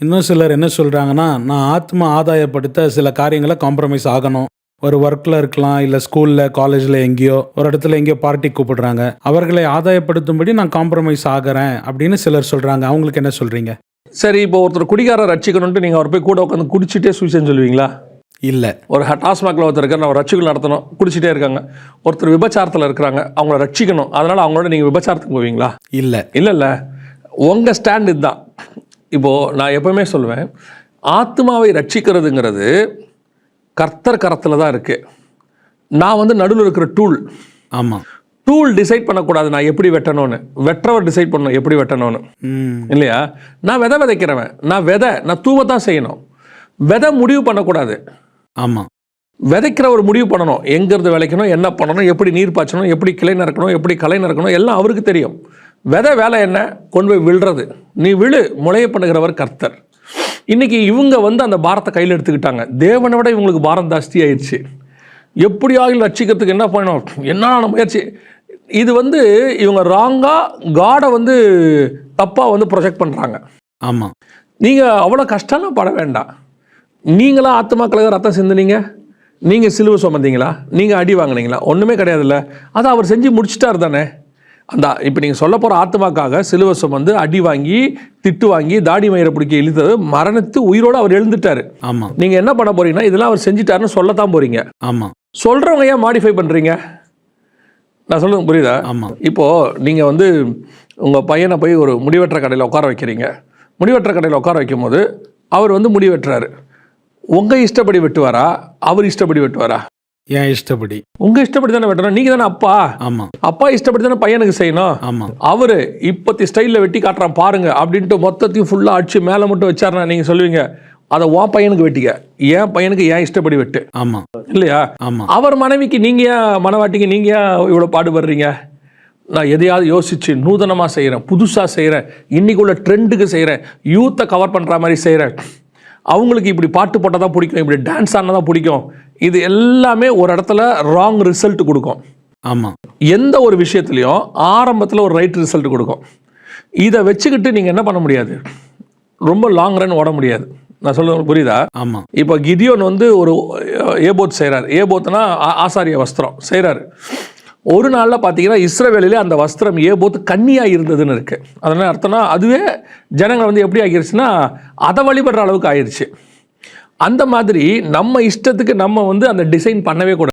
இன்னும் சிலர் என்ன சொல்கிறாங்கன்னா, நான் ஆத்ம ஆதாயப்படுத்த சில காரியங்களை காம்ப்ரமைஸ் ஆகணும். ஒரு ஒர்க்கில் இருக்கலாம், இல்லை ஸ்கூலில் காலேஜில் எங்கேயோ ஒரு இடத்துல எங்கேயோ பார்ட்டி கூப்பிடுறாங்க, அவர்களை ஆதாயப்படுத்தும்படி நான் காம்ப்ரமைஸ் ஆகிறேன் அப்படின்னு சிலர் சொல்கிறாங்க. அவங்களுக்கு என்ன சொல்கிறீங்க? சரி, இப்போ ஒருத்தர் குடிகாரர் ரட்சிக்கணும்ட்டு நீங்கள் அவர் போய் கூட உட்காந்து குடிச்சிட்டே சுவிசேஷம் சொல்லுவீங்களா? இல்லை. ஒரு டாஸ்மாகில் ஒருத்தர் இருக்கார், நம்ம ரட்சிகள் நடத்தணும், குடிச்சிட்டே இருக்காங்க. ஒருத்தர் விபச்சாரத்தில் இருக்கிறாங்க, அவங்கள ரட்சிக்கணும், அதனால் அவங்களோட நீங்கள் விபச்சாரத்துக்கு போவீங்களா? இல்லை. இல்லை. உங்கள் ஸ்டாண்ட் இதுதான். இப்போது நான் எப்போவுமே சொல்லுவேன், ஆத்மாவை ரட்சிக்கிறதுங்கிறது கர்த்தர் கரத்தில் தான் இருக்குது. நான் நடுவில் இருக்கிற டூல். ஆமாம். டூல் டிசைட் பண்ணக்கூடாது நான் எப்படி வெட்டணும்னு, வெட்டுறவர் டிசைட் பண்ணணும் எப்படி வெட்டணும்னு, இல்லையா? நான் விதைக்கிறவன், நான் தூவத்தான் செய்யணும். விதை முடிவு பண்ணக்கூடாது. ஆமாம். விதைக்கிறவர் முடிவு பண்ணணும், எங்கேருந்து விளைக்கணும், என்ன பண்ணணும், எப்படி நீர் பாய்ச்சணும், எப்படி கிளை நறுக்கணும், எப்படி களை நறுக்கணும், எல்லாம் அவருக்கு தெரியும். வேலை என்ன, கொண்டு போய் விழுறது. நீ விழு, முளைய பண்ணுகிறவர் கர்த்தர். இன்றைக்கி இவங்க அந்த பாரத்தை கையில் எடுத்துக்கிட்டாங்க. தேவனை விட இவங்களுக்கு பாரம் ஜாஸ்தி ஆயிடுச்சு. எப்படியாவது ரட்சிக்கிறதுக்கு என்ன பண்ணணும், என்ன முயற்சி. இது இவங்க ராங்காக காடை தப்பாக ப்ரொஜெக்ட் பண்ணுறாங்க. ஆமாம். நீங்கள் அவ்வளோ கஷ்டம்லாம் பட வேண்டாம். நீங்களாம் ஆத்துமாக்களுக்கு ரத்தம் சிந்தினீங்க, நீங்கள் சிலுவை சுமந்தீங்களா, நீங்கள் அடி வாங்கினீங்களா? ஒன்றுமே கிடையாதுல்ல. அதை அவர் செஞ்சு முடிச்சிட்டார் தானே. இப்போ நீங்கள் சொல்ல போகிற ஆத்மாக்காக சிலுவை சுமந்து அடி வாங்கி திட்டு வாங்கி தாடி மயிரை பிடிக்க இழுத்தது, மரணத்து உயிரோடு அவர் எழுந்துட்டார். ஆமாம். நீங்கள் என்ன பண்ண போறீங்கன்னா, இதெல்லாம் அவர் செஞ்சுட்டாருன்னு சொல்லத்தான் போகிறீங்க. ஆமாம். சொல்கிறவங்க ஏன் மாடிஃபை பண்ணுறீங்க? நான் சொல்லுங்க, புரியுதா? ஆமாம். இப்போது நீங்கள் உங்கள் பையனை போய் ஒரு முடிவெட்டுற கடையில் உட்கார வைக்கிறீங்க. முடிவெட்டுற கடையில் உட்கார வைக்கும் போது அவர் முடி வெட்டுறாரு. உங்கள் இஷ்டப்படி வெட்டுவாரா, அவர் இஷ்டப்படி வெட்டுவாரா? ஏன் இஷ்டப்படி? உங்கள் இஷ்டப்படி தானே வெட்டணும். நீங்கள் தானே அப்பா. ஆமாம். அப்பா இஷ்டப்படி தானே பையனுக்கு செய்யணும். ஆமாம். அவர் இப்போத்தி ஸ்டைலில் வெட்டி காட்டுறான் பாருங்க அப்படின்ட்டு மொத்தத்தையும் ஃபுல்லாக அடிச்சு மேலே மட்டும் வச்சாருன்னா நீங்கள் சொல்லுவீங்க, அதை உன் பையனுக்கு வெட்டிக்க, என் பையனுக்கு ஏன் இஷ்டப்படி வெட்டு. ஆமாம். இல்லையா? ஆமாம். அவர் மனைவிக்கு நீங்கள் ஏன், மனவாட்டிக்கு நீங்கள் ஏன் இவ்வளோ பாடுபடுறீங்க? நான் எதையாவது யோசிச்சு நூதனமாக செய்கிறேன், புதுசாக செய்கிறேன், இன்றைக்கி உள்ள ட்ரெண்டுக்கு செய்கிறேன், யூத்தை கவர் பண்ணுற மாதிரி செய்கிறேன், அவங்களுக்கு இப்படி பாட்டு போட்டால் தான் பிடிக்கும், இப்படி டான்ஸ் ஆனால் தான் பிடிக்கும். இது எல்லாமே ஒரு இடத்துல ராங் ரிசல்ட் கொடுக்கும். ஆமாம். எந்த ஒரு விஷயத்துலையும் ஆரம்பத்தில் ஒரு ரைட் ரிசல்ட் கொடுக்கும். இதை வச்சுக்கிட்டு நீங்கள் என்ன பண்ண முடியாது, ரொம்ப லாங் ரன் ஓட முடியாது. நான் சொல்லுறது புரியுதா? ஆமாம். இப்போ கிதியோன் ஒரு ஏபோத் செய்கிறார். ஏபோத்னா ஆசாரிய வஸ்திரம் செய்கிறாரு. ஒரு நாளில் பார்த்தீங்கன்னா இஸ்ரவேலிலே அந்த வஸ்திரம் ஏபோத்து கன்னியாக இருந்ததுன்னு இருக்குது. அதனால் அர்த்தம்னா அதுவே ஜனங்கள் எப்படி ஆகிருச்சுன்னா அதை வழிபடுற அளவுக்கு ஆயிடுச்சு. அந்த மாதிரி நம்ம இஷ்டத்துக்கு நம்ம அந்த டிசைன் பண்ணவே கூடாது.